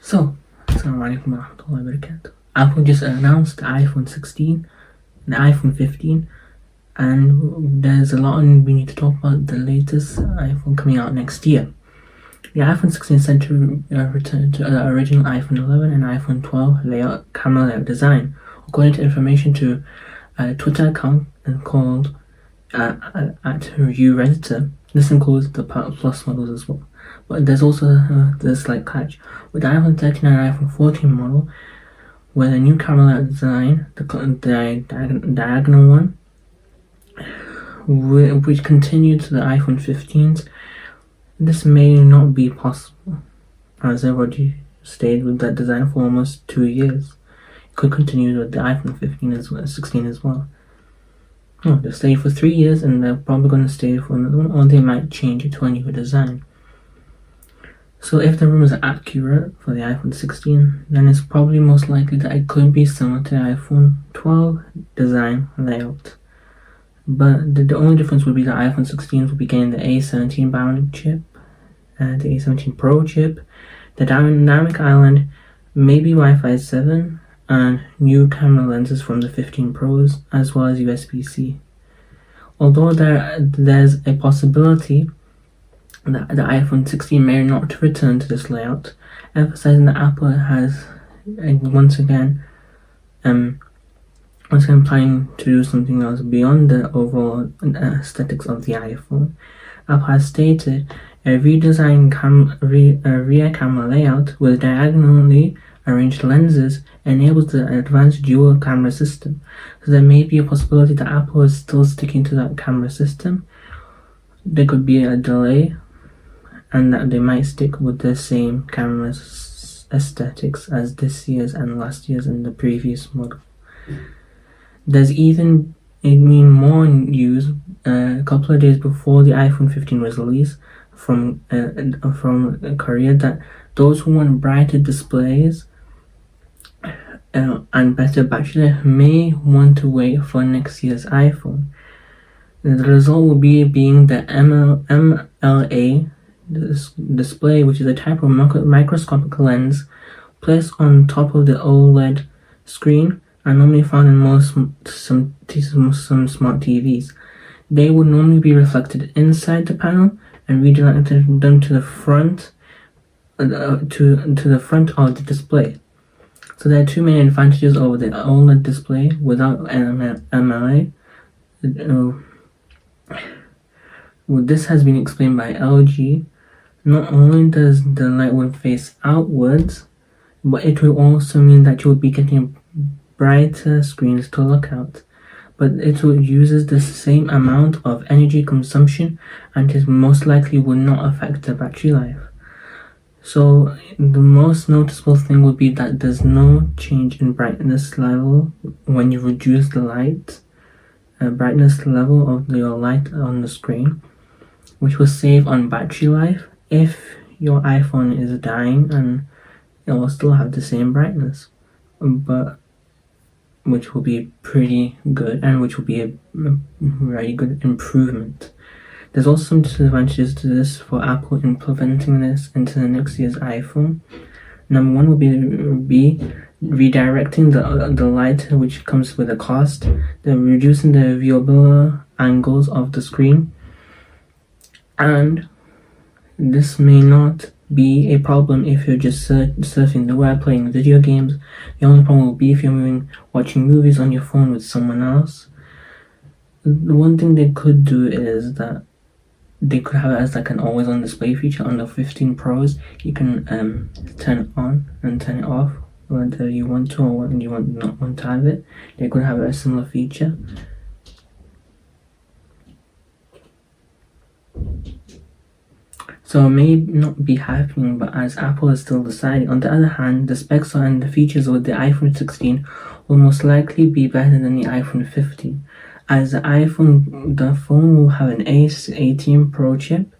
So, Assalamualaikum warahmatullahi wabarakatuh. Apple just announced the iPhone 16, the iPhone 15, and there's a lot we need to talk about the latest iPhone coming out next year. The iPhone 16 is set to return to the original iPhone 11 and iPhone 12 camera layout design, according to information to a Twitter account called at Review Redditor. This includes the Plus models as well. But there's also this slight catch. With the iPhone 13 and iPhone 14 model, where the new camera layout design, the diagonal one, which continued to the iPhone 15s, this may not be possible, as I've already stayed with that design for almost 2 years. It could continue with the iPhone 15 as well, 16 as well. They'll stay for 3 years, and they're probably going to stay for another one, or they might change it to a newer design. So if the rumors are accurate for the iPhone 16, then it's probably most likely that it could be similar to the iPhone 12 design layout. But the only difference would be the iPhone 16 will be getting the A17 Bionic chip, and the A17 Pro chip, the Dynamic Island, maybe Wi-Fi 7, and new camera lenses from the 15 Pros, as well as USB-C. Although there's a possibility that the iPhone 16 may not return to this layout, emphasizing that Apple has once again planning to do something else beyond the overall aesthetics of the iPhone. Apple has stated a redesigned rear camera layout with diagonally arranged lenses enables the advanced dual camera system. So there may be a possibility that Apple is still sticking to that camera system. There could be a delay, and that they might stick with the same camera aesthetics as this year's and last year's and the previous model. There's even more news a couple of days before the iPhone 15 was released from Korea that those who want brighter displays and better battery life may want to wait for next year's iPhone. The result will being the MLA display, which is a type of microscopic lens placed on top of the OLED screen and normally found in some smart TVs. They would normally be reflected inside the panel and redirected them to the front to the front of the display. So there are two main advantages over the OLED display without MLA. This has been explained by LG. Not only does the light will face outwards, but it will also mean that you will be getting brighter screens to look at. But it uses the same amount of energy consumption, and it most likely will not affect the battery life. So the most noticeable thing would be that there's no change in brightness level when you reduce the light brightness level of your light on the screen, which will save on battery life if your iPhone is dying, and it will still have the same brightness, but which will be pretty good and which will be a very good improvement. There's also some disadvantages to this for Apple implementing this into the next year's iPhone. Number one will be redirecting the light, which comes with a cost. They're reducing the viewable angles of the screen, and this may not be a problem if you're just surfing the web, playing video games. The only problem will be if you're watching movies on your phone with someone else. The one thing they could do is that they could have it as like an always on display feature on the 15 Pros. You can turn it on and turn it off whether you want to or when you not want to have it. They could have a similar feature. So it may not be happening, but as Apple is still deciding. On the other hand, the specs and the features with the iPhone 16 will most likely be better than the iPhone 15, as the phone will have an A18 Pro chip,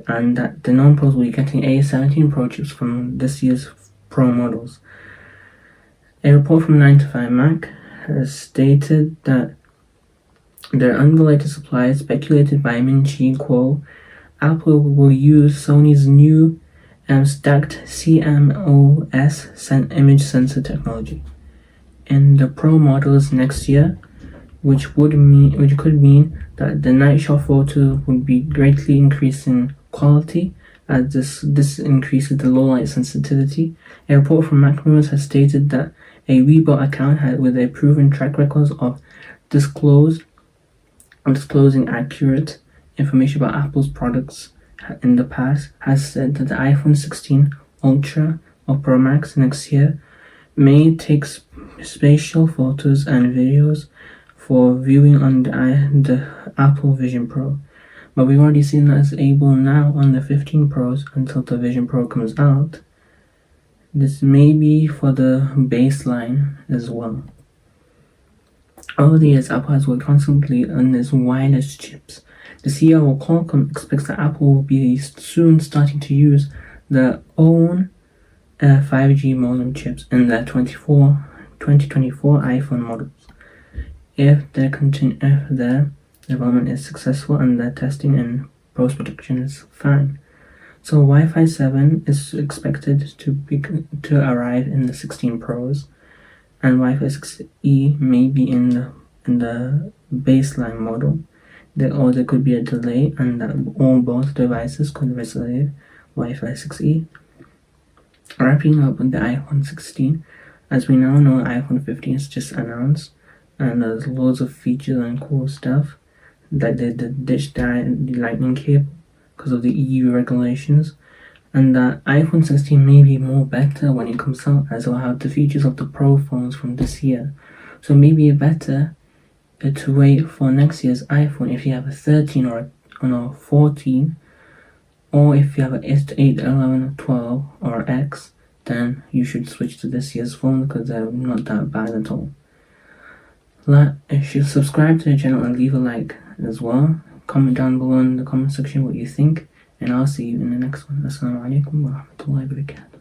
and that the non-Pros will be getting A17 Pro chips from this year's Pro models. A report from 9to5Mac has stated that their unrelated suppliers speculated by Min Chi Kuo Apple will use Sony's new stacked CMOS image sensor technology. In the Pro models next year, which could mean that the night shot photo would be greatly increased in quality, as this increases the low light sensitivity. A report from Macmoons has stated that a Weibo account with a proven track record of disclosing accurate information about Apple's products in the past has said that the iPhone 16 Ultra or Pro Max next year may take spatial photos and videos for viewing on the Apple Vision Pro. But we've already seen that it's able now on the 15 Pros until the Vision Pro comes out. This may be for the baseline as well. Over the years, Apple has worked constantly on its wireless chips. The CEO of Qualcomm expects that Apple will be soon starting to use their own 5G modem chips in their 2024 iPhone models. If their development is successful and their testing and post-production is fine. So Wi-Fi 7 is expected to arrive in the 16 Pros, and Wi-Fi 6E may be in the baseline model. Or there could be a delay, and that both devices could receive Wi-Fi 6E. Wrapping up with the iPhone 16, as we now know, iPhone 15 is just announced, and there's loads of features and cool stuff, like they ditched the lightning cable because of the EU regulations, and that iPhone 16 may be more better when it comes out, as it will have the features of the Pro phones from this year. So maybe better to wait for next year's iPhone if you have a 13 or a 14, or if you have an 8, 11, 12 or X, then you should switch to this year's phone because they're not that bad at all. You should subscribe to the channel and leave a like as well. Comment down below in the comment section what you think, and I'll see you in the next one. Assalamu alaikum wa rahmatullahi wa barakatuh.